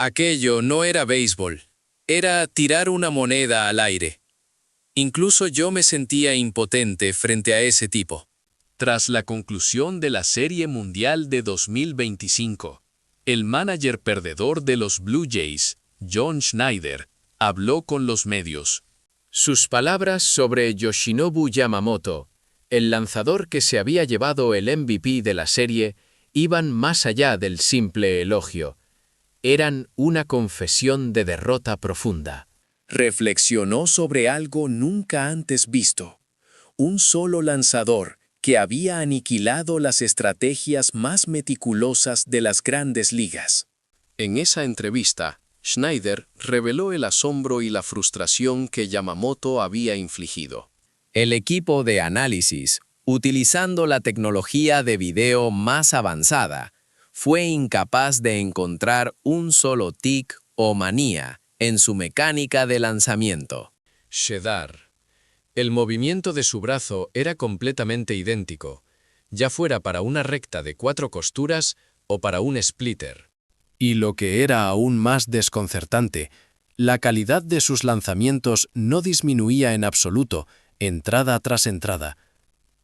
Aquello no era béisbol, era tirar una moneda al aire. Incluso yo me sentía impotente frente a ese tipo. Tras la conclusión de la Serie Mundial de 2025, el manager perdedor de los Blue Jays, John Schneider, habló con los medios. Sus palabras sobre Yoshinobu Yamamoto, el lanzador que se había llevado el MVP de la serie, iban más allá del simple elogio. Eran una confesión de derrota profunda. Reflexionó sobre algo nunca antes visto. Un solo lanzador que había aniquilado las estrategias más meticulosas de las grandes ligas. En esa entrevista, Schneider reveló el asombro y la frustración que Yamamoto había infligido. El equipo de análisis, utilizando la tecnología de video más avanzada, fue incapaz de encontrar un solo tic o manía en su mecánica de lanzamiento. Shedar. El movimiento de su brazo era completamente idéntico, ya fuera para una recta de 4 costuras o para un splitter. Y lo que era aún más desconcertante, la calidad de sus lanzamientos no disminuía en absoluto, entrada tras entrada.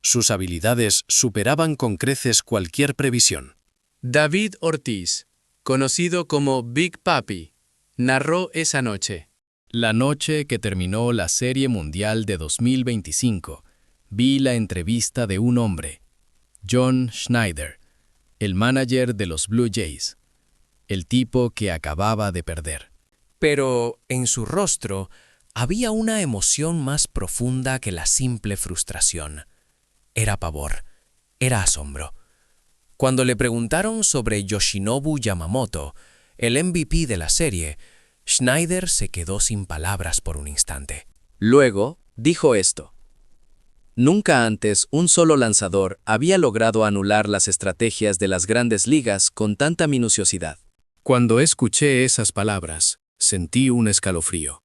Sus habilidades superaban con creces cualquier previsión. David Ortiz, conocido como Big Papi, narró esa noche. La noche que terminó la Serie Mundial de 2025, vi la entrevista de un hombre, John Schneider, el manager de los Blue Jays, el tipo que acababa de perder. Pero en su rostro había una emoción más profunda que la simple frustración. Era pavor, era asombro. Cuando le preguntaron sobre Yoshinobu Yamamoto, el MVP de la serie, Schneider se quedó sin palabras por un instante. Luego, dijo esto. Nunca antes un solo lanzador había logrado anular las estrategias de las grandes ligas con tanta minuciosidad. Cuando escuché esas palabras, sentí un escalofrío.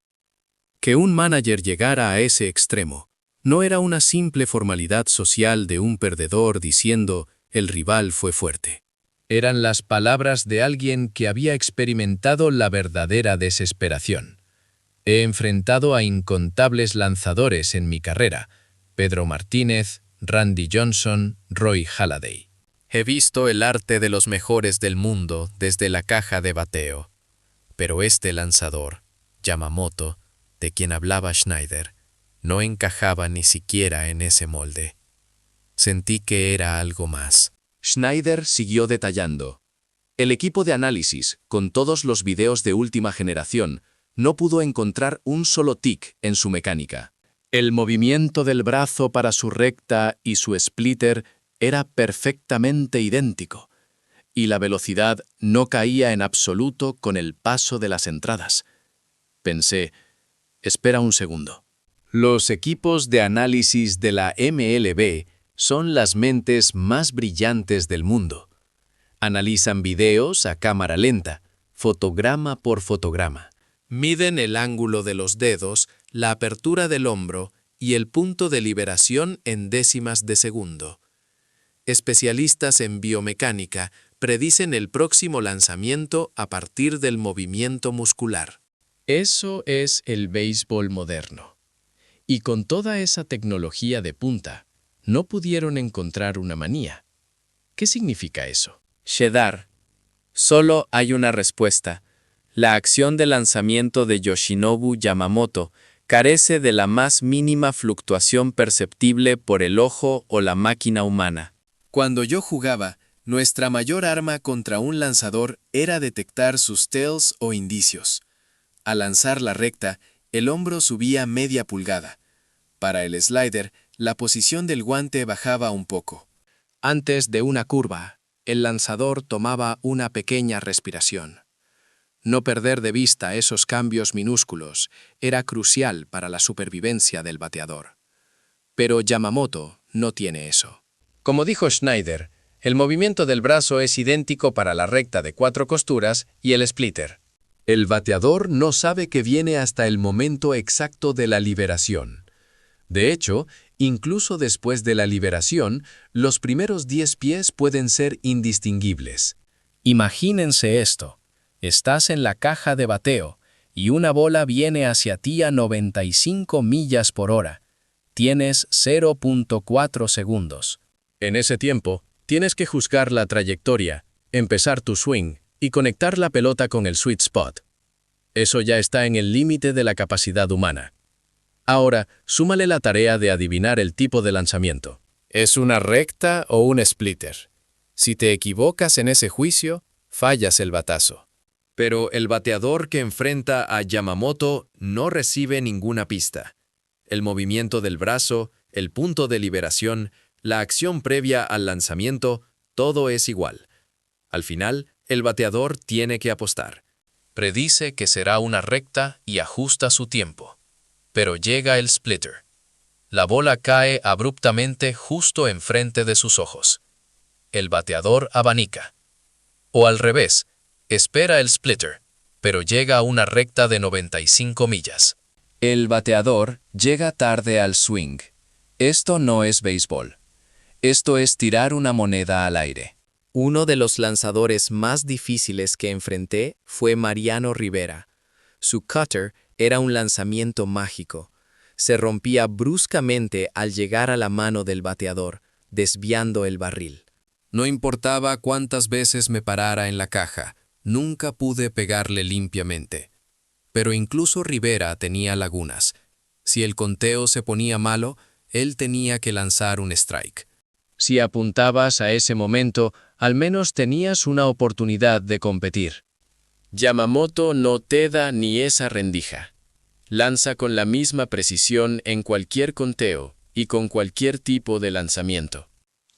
Que un manager llegara a ese extremo no era una simple formalidad social de un perdedor diciendo «el rival fue fuerte». Eran las palabras de alguien que había experimentado la verdadera desesperación. He enfrentado a incontables lanzadores en mi carrera: Pedro Martínez, Randy Johnson, Roy Halladay. He visto el arte de los mejores del mundo desde la caja de bateo. Pero este lanzador, Yamamoto, de quien hablaba Schneider, no encajaba ni siquiera en ese molde. Sentí que era algo más. Schneider siguió detallando. El equipo de análisis, con todos los videos de última generación, no pudo encontrar un solo tic en su mecánica. El movimiento del brazo para su recta y su splitter era perfectamente idéntico, y la velocidad no caía en absoluto con el paso de las entradas. Pensé, espera un segundo. Los equipos de análisis de la MLB son las mentes más brillantes del mundo. Analizan videos a cámara lenta, fotograma por fotograma. Miden el ángulo de los dedos, la apertura del hombro y el punto de liberación en décimas de segundo. Especialistas en biomecánica predicen el próximo lanzamiento a partir del movimiento muscular. Eso es el béisbol moderno. Y con toda esa tecnología de punta, no pudieron encontrar una manía. ¿Qué significa eso? Shedar. Solo hay una respuesta. La acción de lanzamiento de Yoshinobu Yamamoto carece de la más mínima fluctuación perceptible por el ojo o la máquina humana. Cuando yo jugaba, nuestra mayor arma contra un lanzador era detectar sus tells o indicios. Al lanzar la recta, el hombro subía media pulgada. Para el slider, la posición del guante bajaba un poco. Antes de una curva, el lanzador tomaba una pequeña respiración. No perder de vista esos cambios minúsculos era crucial para la supervivencia del bateador. Pero Yamamoto no tiene eso. Como dijo Schneider, el movimiento del brazo es idéntico para la recta de 4 costuras y el splitter. El bateador no sabe que viene hasta el momento exacto de la liberación. De hecho, incluso después de la liberación, los primeros 10 pies pueden ser indistinguibles. Imagínense esto. Estás en la caja de bateo y una bola viene hacia ti a 95 millas por hora. Tienes 0.4 segundos. En ese tiempo, tienes que juzgar la trayectoria, empezar tu swing y conectar la pelota con el sweet spot. Eso ya está en el límite de la capacidad humana. Ahora, súmale la tarea de adivinar el tipo de lanzamiento. ¿Es una recta o un splitter? Si te equivocas en ese juicio, fallas el batazo. Pero el bateador que enfrenta a Yamamoto no recibe ninguna pista. El movimiento del brazo, el punto de liberación, la acción previa al lanzamiento, todo es igual. Al final, el bateador tiene que apostar. Predice que será una recta y ajusta su tiempo. Pero llega el splitter. La bola cae abruptamente justo enfrente de sus ojos. El bateador abanica. O al revés, espera el splitter, pero llega a una recta de 95 millas. El bateador llega tarde al swing. Esto no es béisbol. Esto es tirar una moneda al aire. Uno de los lanzadores más difíciles que enfrenté fue Mariano Rivera. Su cutter era un lanzamiento mágico. Se rompía bruscamente al llegar a la mano del bateador, desviando el barril. No importaba cuántas veces me parara en la caja, nunca pude pegarle limpiamente. Pero incluso Rivera tenía lagunas. Si el conteo se ponía malo, él tenía que lanzar un strike. Si apuntabas a ese momento, al menos tenías una oportunidad de competir. Yamamoto no te da ni esa rendija. Lanza con la misma precisión en cualquier conteo y con cualquier tipo de lanzamiento.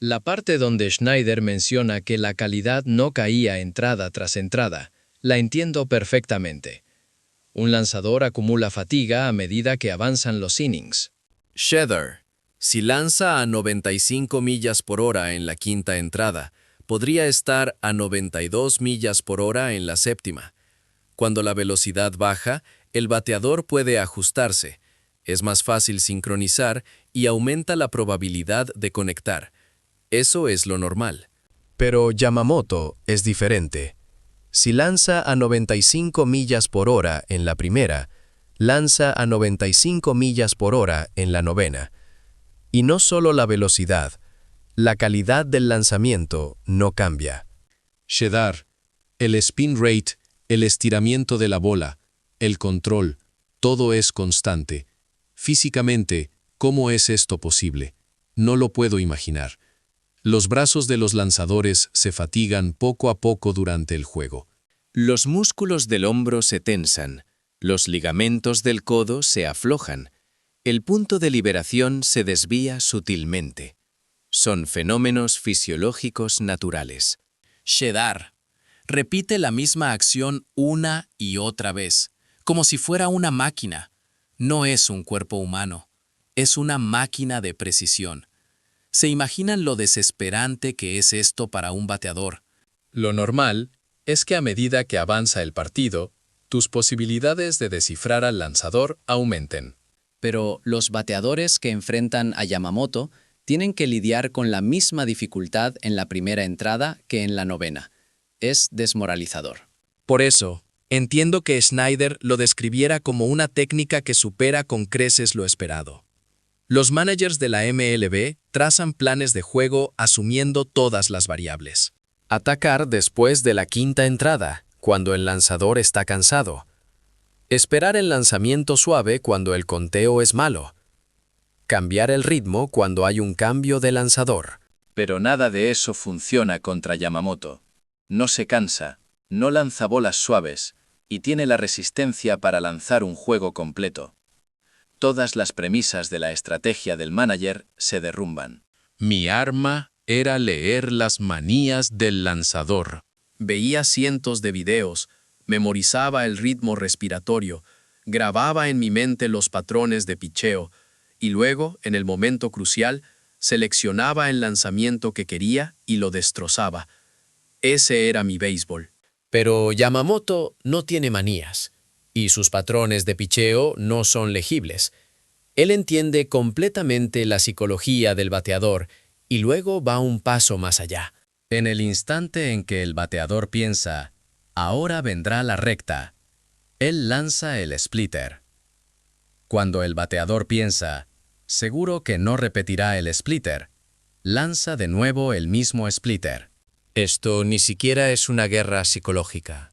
La parte donde Schneider menciona que la calidad no caía entrada tras entrada, la entiendo perfectamente. Un lanzador acumula fatiga a medida que avanzan los innings. Shether, si lanza a 95 millas por hora en la quinta entrada, podría estar a 92 millas por hora en la séptima. Cuando la velocidad baja, el bateador puede ajustarse, es más fácil sincronizar y aumenta la probabilidad de conectar. Eso es lo normal. Pero Yamamoto es diferente. Si lanza a 95 millas por hora en la primera, lanza a 95 millas por hora en la novena. Y no solo la velocidad, la calidad del lanzamiento no cambia. Shedar, el spin rate, el estiramiento de la bola, el control, todo es constante. Físicamente, ¿cómo es esto posible? No lo puedo imaginar. Los brazos de los lanzadores se fatigan poco a poco durante el juego. Los músculos del hombro se tensan, los ligamentos del codo se aflojan, el punto de liberación se desvía sutilmente. Son fenómenos fisiológicos naturales. Shedar. Repite la misma acción una y otra vez, como si fuera una máquina. No es un cuerpo humano, es una máquina de precisión. ¿Se imaginan lo desesperante que es esto para un bateador? Lo normal es que a medida que avanza el partido, tus posibilidades de descifrar al lanzador aumenten. Pero los bateadores que enfrentan a Yamamoto tienen que lidiar con la misma dificultad en la primera entrada que en la novena. Es desmoralizador. Por eso, entiendo que Schneider lo describiera como una técnica que supera con creces lo esperado. Los managers de la MLB trazan planes de juego asumiendo todas las variables. Atacar después de la quinta entrada, cuando el lanzador está cansado. Esperar el lanzamiento suave cuando el conteo es malo. Cambiar el ritmo cuando hay un cambio de lanzador. Pero nada de eso funciona contra Yamamoto. No se cansa, no lanza bolas suaves, y tiene la resistencia para lanzar un juego completo. Todas las premisas de la estrategia del manager se derrumban. Mi arma era leer las manías del lanzador. Veía cientos de videos, memorizaba el ritmo respiratorio, grababa en mi mente los patrones de picheo, y luego, en el momento crucial, seleccionaba el lanzamiento que quería y lo destrozaba. Ese era mi béisbol. Pero Yamamoto no tiene manías, y sus patrones de picheo no son legibles. Él entiende completamente la psicología del bateador y luego va un paso más allá. En el instante en que el bateador piensa, Ahora vendrá la recta. Él lanza el splitter. Cuando el bateador piensa, seguro que no repetirá el splitter, lanza de nuevo el mismo splitter. Esto ni siquiera es una guerra psicológica.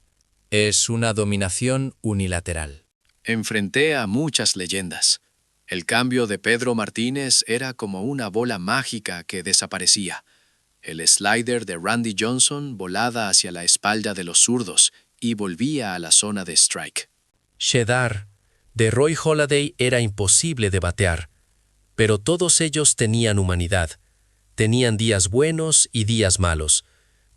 Es una dominación unilateral. Enfrenté a muchas leyendas. El cambio de Pedro Martínez era como una bola mágica que desaparecía. El slider de Randy Johnson volaba hacia la espalda de los zurdos y volvía a la zona de strike. Shedar, de Roy Halladay era imposible de batear, pero todos ellos tenían humanidad. Tenían días buenos y días malos.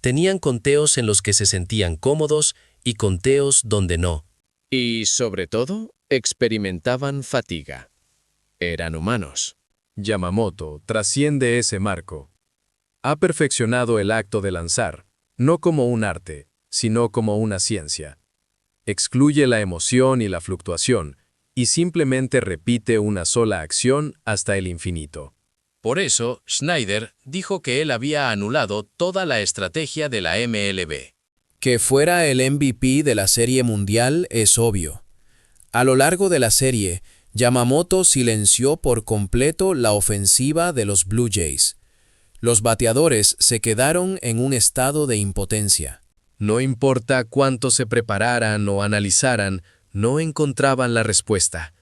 Tenían conteos en los que se sentían cómodos y conteos donde no. Y, sobre todo, experimentaban fatiga. Eran humanos. Yamamoto trasciende ese marco. Ha perfeccionado el acto de lanzar, no como un arte, sino como una ciencia. Excluye la emoción y la fluctuación, y simplemente repite una sola acción hasta el infinito. Por eso, Schneider dijo que él había anulado toda la estrategia de la MLB. Que fuera el MVP de la Serie Mundial es obvio. A lo largo de la serie, Yamamoto silenció por completo la ofensiva de los Blue Jays. Los bateadores se quedaron en un estado de impotencia. No importa cuánto se prepararan o analizaran, no encontraban la respuesta.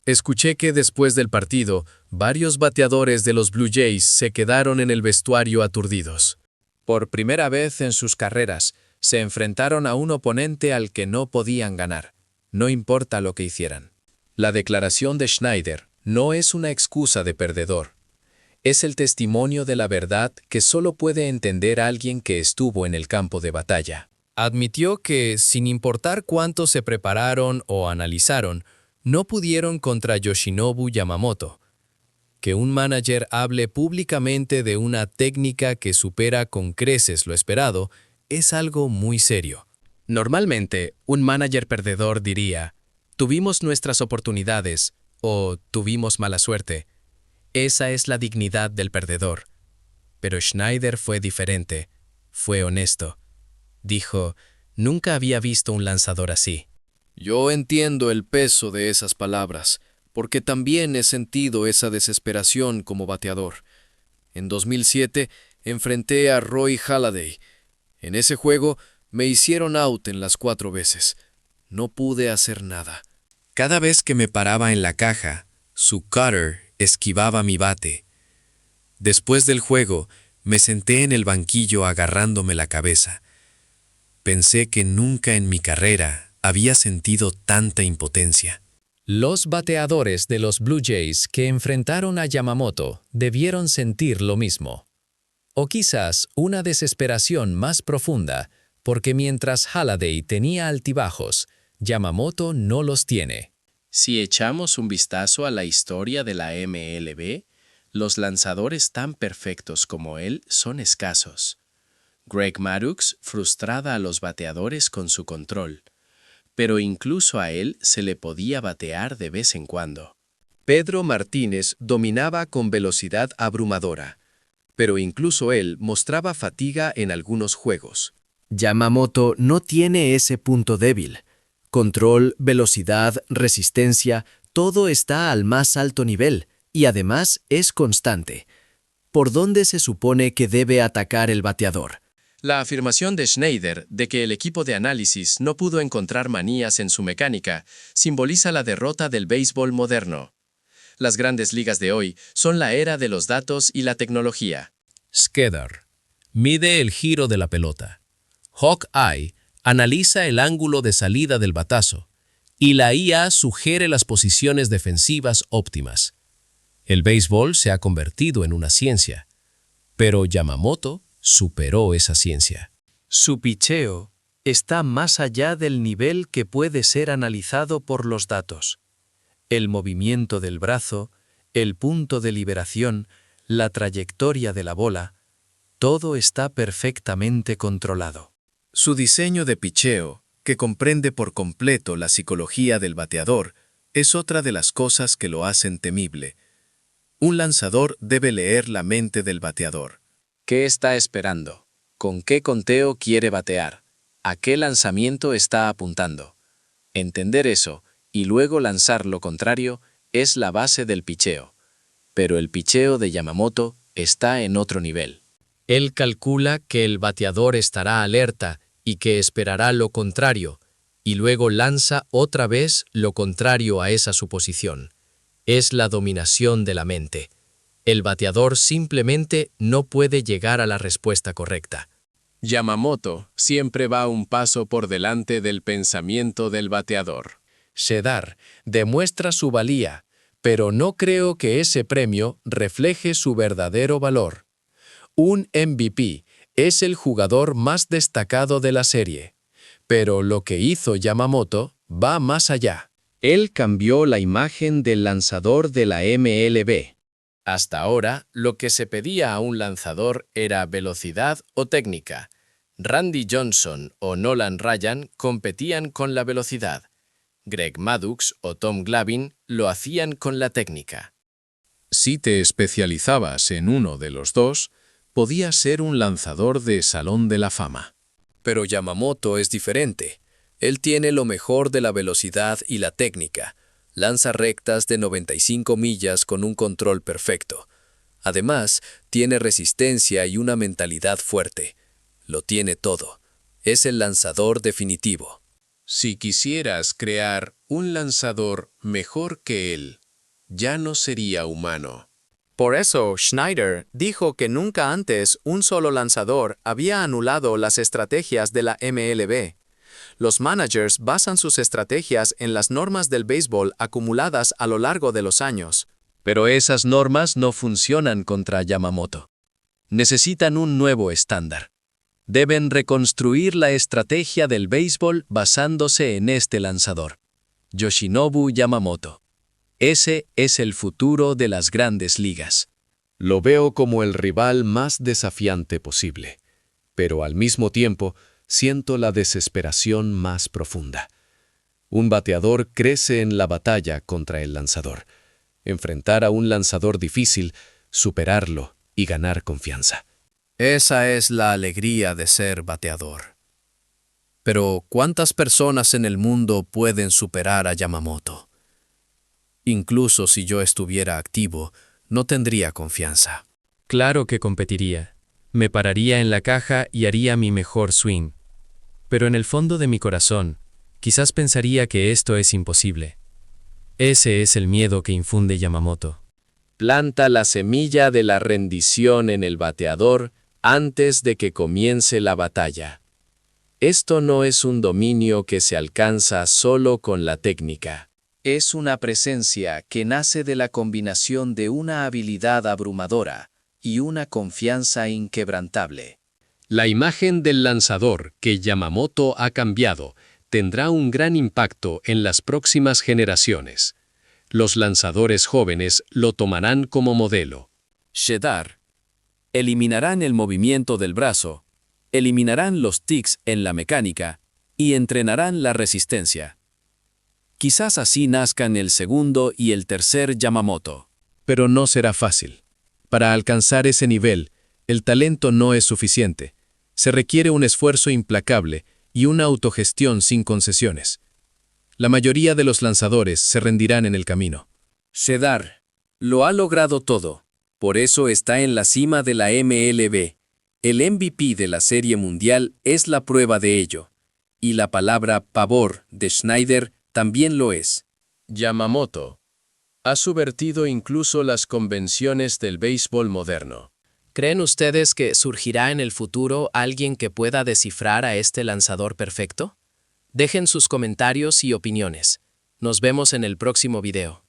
Escuché que después del partido, varios bateadores de los Blue Jays se quedaron en el vestuario aturdidos. Por primera vez en sus carreras, se enfrentaron a un oponente al que no podían ganar, no importa lo que hicieran. La declaración de Schneider no es una excusa de perdedor. Es el testimonio de la verdad que solo puede entender alguien que estuvo en el campo de batalla. Admitió que, sin importar cuánto se prepararon o analizaron, no pudieron contra Yoshinobu Yamamoto. Que un manager hable públicamente de una técnica que supera con creces lo esperado es algo muy serio. Normalmente, un manager perdedor diría, tuvimos nuestras oportunidades o tuvimos mala suerte. Esa es la dignidad del perdedor. Pero Schneider fue diferente, fue honesto. Dijo, nunca había visto un lanzador así. Yo entiendo el peso de esas palabras, porque también he sentido esa desesperación como bateador. En 2007 enfrenté a Roy Halladay. En ese juego me hicieron out en las 4 veces. No pude hacer nada. Cada vez que me paraba en la caja, su cutter esquivaba mi bate. Después del juego, me senté en el banquillo agarrándome la cabeza. Pensé que nunca en mi carrera había sentido tanta impotencia. Los bateadores de los Blue Jays que enfrentaron a Yamamoto debieron sentir lo mismo. O quizás una desesperación más profunda, porque mientras Halladay tenía altibajos, Yamamoto no los tiene. Si echamos un vistazo a la historia de la MLB, los lanzadores tan perfectos como él son escasos. Greg Maddux frustraba a los bateadores con su control, pero incluso a él se le podía batear de vez en cuando. Pedro Martínez dominaba con velocidad abrumadora, pero incluso él mostraba fatiga en algunos juegos. Yamamoto no tiene ese punto débil. Control, velocidad, resistencia, todo está al más alto nivel y además es constante. ¿Por dónde se supone que debe atacar el bateador? La afirmación de Schneider de que el equipo de análisis no pudo encontrar manías en su mecánica simboliza la derrota del béisbol moderno. Las grandes ligas de hoy son la era de los datos y la tecnología. Skedar mide el giro de la pelota. Hawkeye analiza el ángulo de salida del batazo y la IA sugiere las posiciones defensivas óptimas. El béisbol se ha convertido en una ciencia, pero Yamamoto superó esa ciencia. Su picheo está más allá del nivel que puede ser analizado por los datos. El movimiento del brazo, el punto de liberación, la trayectoria de la bola, todo está perfectamente controlado. Su diseño de picheo, que comprende por completo la psicología del bateador, es otra de las cosas que lo hacen temible. Un lanzador debe leer la mente del bateador. ¿Qué está esperando? ¿Con qué conteo quiere batear? ¿A qué lanzamiento está apuntando? Entender eso y luego lanzar lo contrario es la base del picheo. Pero el picheo de Yamamoto está en otro nivel. Él calcula que el bateador estará alerta y que esperará lo contrario, y luego lanza otra vez lo contrario a esa suposición. Es la dominación de la mente. El bateador simplemente no puede llegar a la respuesta correcta. Yamamoto siempre va un paso por delante del pensamiento del bateador. Cedar demuestra su valía, pero no creo que ese premio refleje su verdadero valor. Un MVP es el jugador más destacado de la serie, pero lo que hizo Yamamoto va más allá. Él cambió la imagen del lanzador de la MLB. Hasta ahora, lo que se pedía a un lanzador era velocidad o técnica. Randy Johnson o Nolan Ryan competían con la velocidad. Greg Maddux o Tom Glavine lo hacían con la técnica. Si te especializabas en uno de los dos, podías ser un lanzador de Salón de la Fama. Pero Yamamoto es diferente. Él tiene lo mejor de la velocidad y la técnica. Lanza rectas de 95 millas con un control perfecto. Además, tiene resistencia y una mentalidad fuerte. Lo tiene todo. Es el lanzador definitivo. Si quisieras crear un lanzador mejor que él, ya no sería humano. Por eso, Schneider dijo que nunca antes un solo lanzador había anulado las estrategias de la MLB. Los managers basan sus estrategias en las normas del béisbol acumuladas a lo largo de los años. Pero esas normas no funcionan contra Yamamoto. Necesitan un nuevo estándar. Deben reconstruir la estrategia del béisbol basándose en este lanzador, Yoshinobu Yamamoto. Ese es el futuro de las grandes ligas. Lo veo como el rival más desafiante posible, pero al mismo tiempo siento la desesperación más profunda. Un bateador crece en la batalla contra el lanzador. Enfrentar a un lanzador difícil, superarlo y ganar confianza. Esa es la alegría de ser bateador. Pero, ¿cuántas personas en el mundo pueden superar a Yamamoto? Incluso si yo estuviera activo, no tendría confianza. Claro que competiría. Me pararía en la caja y haría mi mejor swing. Pero en el fondo de mi corazón, quizás pensaría que esto es imposible. Ese es el miedo que infunde Yamamoto. Planta la semilla de la rendición en el bateador antes de que comience la batalla. Esto no es un dominio que se alcanza solo con la técnica. Es una presencia que nace de la combinación de una habilidad abrumadora y una confianza inquebrantable. La imagen del lanzador que Yamamoto ha cambiado tendrá un gran impacto en las próximas generaciones. Los lanzadores jóvenes lo tomarán como modelo. Cedar. Eliminarán el movimiento del brazo, eliminarán los tics en la mecánica y entrenarán la resistencia. Quizás así nazcan el segundo y el tercer Yamamoto. Pero no será fácil. Para alcanzar ese nivel, el talento no es suficiente. Se requiere un esfuerzo implacable y una autogestión sin concesiones. La mayoría de los lanzadores se rendirán en el camino. Cedar. Lo ha logrado todo. Por eso está en la cima de la MLB. El MVP de la Serie Mundial es la prueba de ello. Y la palabra pavor de Schneider también lo es. Yamamoto ha subvertido incluso las convenciones del béisbol moderno. ¿Creen ustedes que surgirá en el futuro alguien que pueda descifrar a este lanzador perfecto? Dejen sus comentarios y opiniones. Nos vemos en el próximo video.